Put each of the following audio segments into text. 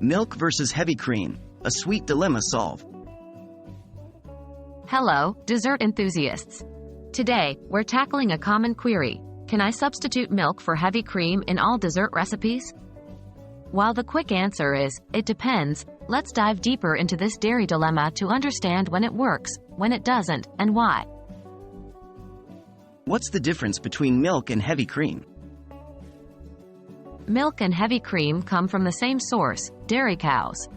Milk versus heavy cream, a sweet dilemma solved. Hello, dessert enthusiasts. Today, we're tackling a common query. Can I substitute milk for heavy cream in all dessert recipes? While the quick answer is, it depends, let's dive deeper into this dairy dilemma to understand when it works, when it doesn't, and why. What's the difference between milk and heavy cream? Milk and heavy cream come from the same source, dairy cows.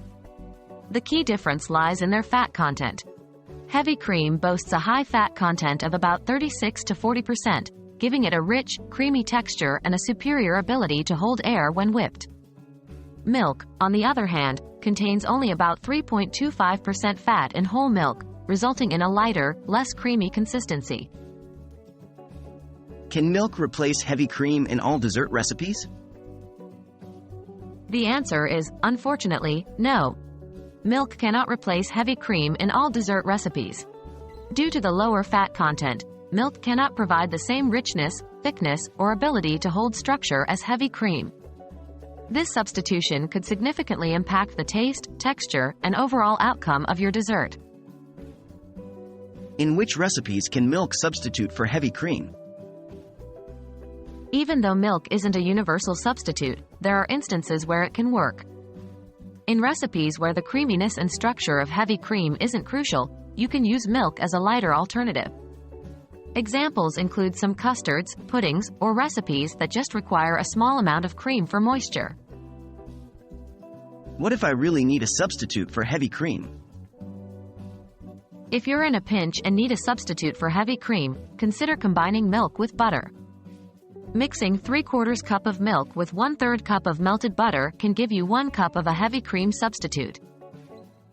The key difference lies in their fat content. Heavy cream boasts a high fat content of about 36 to 40%, giving it a rich, creamy texture and a superior ability to hold air when whipped. Milk, on the other hand, contains only about 3.25% fat in whole milk, resulting in a lighter, less creamy consistency. Can milk replace heavy cream in all dessert recipes? The answer is, unfortunately, no. Milk cannot replace heavy cream in all dessert recipes. Due to the lower fat content, milk cannot provide the same richness, thickness, or ability to hold structure as heavy cream. This substitution could significantly impact the taste, texture, and overall outcome of your dessert. In which recipes can milk substitute for heavy cream? Even though milk isn't a universal substitute, there are instances where it can work. In recipes where the creaminess and structure of heavy cream isn't crucial, you can use milk as a lighter alternative. Examples include some custards, puddings, or recipes that just require a small amount of cream for moisture. What if I really need a substitute for heavy cream? If you're in a pinch and need a substitute for heavy cream, consider combining milk with butter. Mixing 3/4 cup of milk with 1/3 cup of melted butter can give you 1 cup of a heavy cream substitute.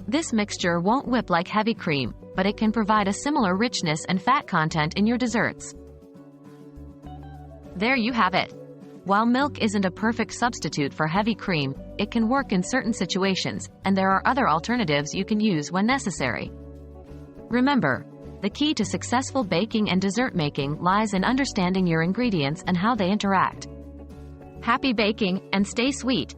This mixture won't whip like heavy cream, but it can provide a similar richness and fat content in your desserts. There you have it. While milk isn't a perfect substitute for heavy cream, it can work in certain situations, and there are other alternatives you can use when necessary. Remember, the key to successful baking and dessert making lies in understanding your ingredients and how they interact. Happy baking, and stay sweet!